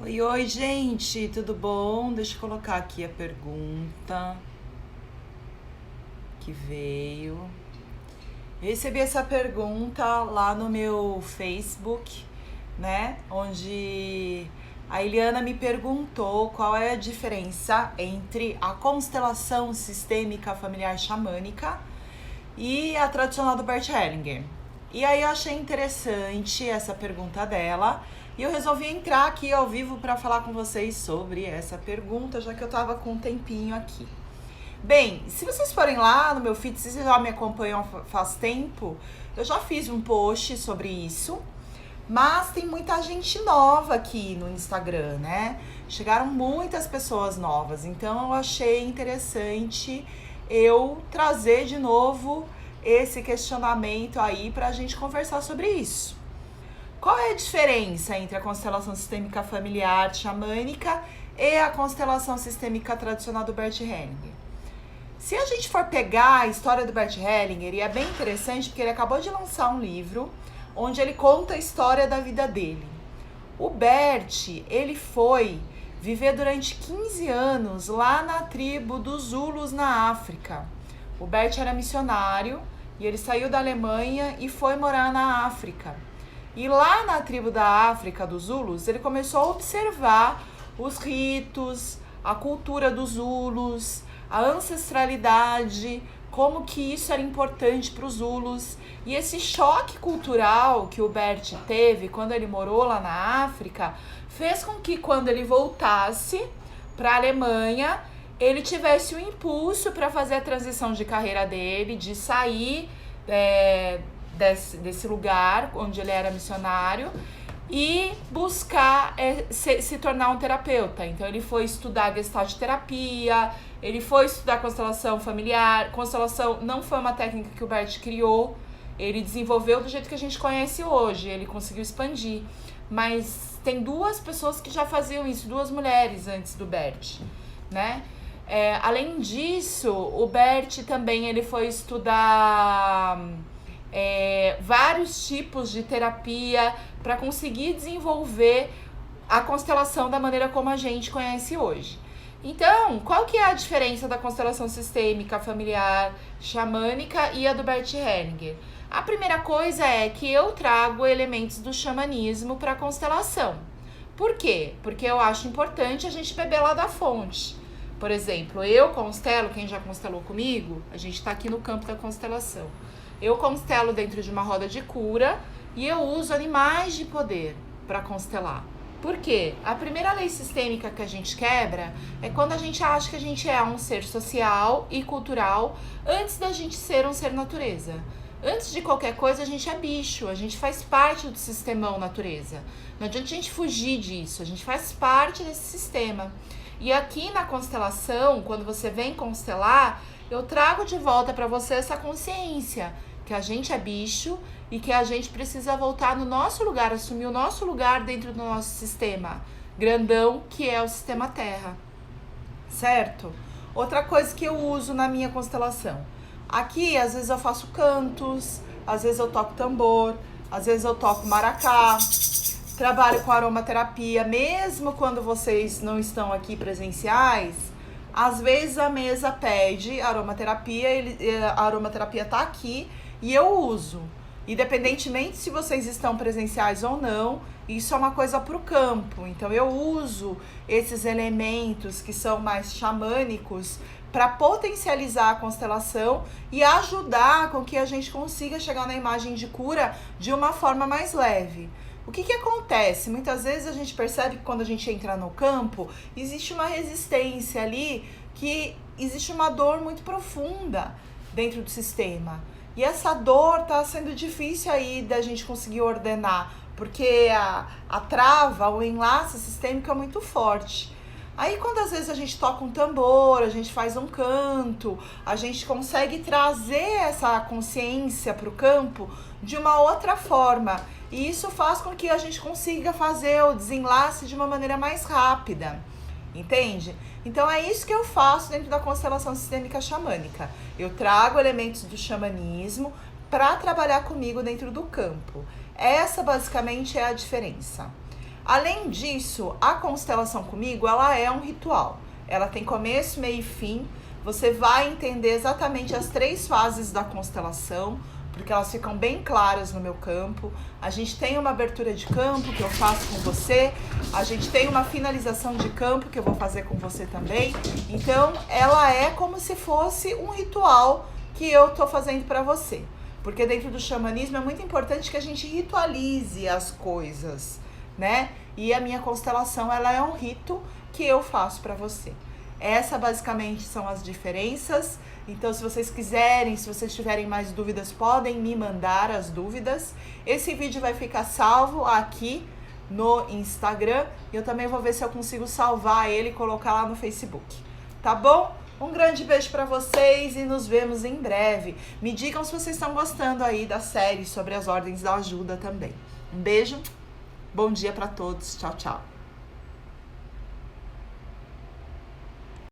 Oi, oi, gente, tudo bom? Deixa eu colocar aqui a pergunta que veio. Eu recebi essa pergunta lá no meu Facebook, né? Onde a Eliana me perguntou qual é a diferença entre a constelação sistêmica familiar xamânica e a tradicional do Bert Hellinger. E aí eu achei interessante essa pergunta dela e eu resolvi entrar aqui ao vivo para falar com vocês sobre essa pergunta, já que eu estava com um tempinho aqui. Bem, se vocês forem lá no meu feed, se vocês já me acompanham faz tempo, eu já fiz um post sobre isso, mas tem muita gente nova aqui no Instagram, né? Chegaram muitas pessoas novas, então eu achei interessante eu trazer de novo esse questionamento aí para a gente conversar sobre isso. Qual é a diferença entre a constelação sistêmica familiar xamânica e a constelação sistêmica tradicional do Bert Hellinger? Se a gente for pegar a história do Bert Hellinger, e é bem interessante porque ele acabou de lançar um livro onde ele conta a história da vida dele. O Bert, ele foi viver durante 15 anos lá na tribo dos Zulus na África. O Bert era missionário e ele saiu da Alemanha e foi morar na África. E lá na tribo da África dos Zulus, ele começou a observar os ritos, a cultura dos Zulus, a ancestralidade, como que isso era importante para os Zulus. E esse choque cultural que o Bert teve quando ele morou lá na África fez com que quando ele voltasse para a Alemanha, ele tivesse o impulso para fazer a transição de carreira dele, de sair desse lugar onde ele era missionário e buscar se tornar um terapeuta. Então ele foi estudar Gestalt terapia, ele foi estudar constelação familiar. Constelação não foi uma técnica que o Bert criou, ele desenvolveu do jeito que a gente conhece hoje, ele conseguiu expandir. Mas tem duas pessoas que já faziam isso, duas mulheres antes do Bert, né? Além disso, o Bert também ele foi estudar vários tipos de terapia para conseguir desenvolver a constelação da maneira como a gente conhece hoje. Então, qual que é a diferença da constelação sistêmica, familiar, xamânica e a do Bert Hellinger? A primeira coisa é que eu trago elementos do xamanismo para a constelação. Por quê? Porque eu acho importante a gente beber lá da fonte. Por exemplo, eu constelo, quem já constelou comigo, a gente está aqui no campo da constelação. Eu constelo dentro de uma roda de cura e eu uso animais de poder para constelar. Por quê? A primeira lei sistêmica que a gente quebra é quando a gente acha que a gente é um ser social e cultural antes da gente ser um ser natureza. Antes de qualquer coisa, a gente é bicho, a gente faz parte do sistemão natureza. Não adianta a gente fugir disso, a gente faz parte desse sistema. E aqui na constelação, quando você vem constelar, eu trago de volta para você essa consciência que a gente é bicho e que a gente precisa voltar no nosso lugar, assumir o nosso lugar dentro do nosso sistema grandão, que é o sistema Terra, certo? Outra coisa que eu uso na minha constelação. Aqui, às vezes eu faço cantos, às vezes eu toco tambor, às vezes eu toco maracá, trabalho com aromaterapia, mesmo quando vocês não estão aqui presenciais, às vezes a mesa pede aromaterapia, a aromaterapia tá aqui e eu uso. Independentemente se vocês estão presenciais ou não, isso é uma coisa para o campo. Então eu uso esses elementos que são mais xamânicos para potencializar a constelação e ajudar com que a gente consiga chegar na imagem de cura de uma forma mais leve. O que acontece? Muitas vezes a gente percebe que quando a gente entra no campo, existe uma resistência ali, que existe uma dor muito profunda dentro do sistema. E essa dor tá sendo difícil aí da gente conseguir ordenar, porque a trava, o enlace sistêmico é muito forte. Aí quando às vezes a gente toca um tambor, a gente faz um canto, a gente consegue trazer essa consciência para o campo de uma outra forma. E isso faz com que a gente consiga fazer o desenlace de uma maneira mais rápida, entende? Então é isso que eu faço dentro da constelação sistêmica xamânica. Eu trago elementos do xamanismo para trabalhar comigo dentro do campo. Essa basicamente é a diferença. Além disso, a constelação comigo, ela é um ritual. Ela tem começo, meio e fim. Você vai entender exatamente as 3 fases da constelação, porque elas ficam bem claras no meu campo. A gente tem uma abertura de campo que eu faço com você, a gente tem uma finalização de campo que eu vou fazer com você também. Então, ela é como se fosse um ritual que eu tô fazendo para você. Porque dentro do xamanismo é muito importante que a gente ritualize as coisas, né? E a minha constelação, ela é um rito que eu faço para você. Essa basicamente são as diferenças. Então, se vocês quiserem, se vocês tiverem mais dúvidas, podem me mandar as dúvidas. Esse vídeo vai ficar salvo aqui no Instagram. E eu também vou ver se eu consigo salvar ele e colocar lá no Facebook. Tá bom? Um grande beijo pra vocês e nos vemos em breve. Me digam se vocês estão gostando aí da série sobre as ordens da ajuda também. Um beijo, bom dia pra todos. Tchau, tchau.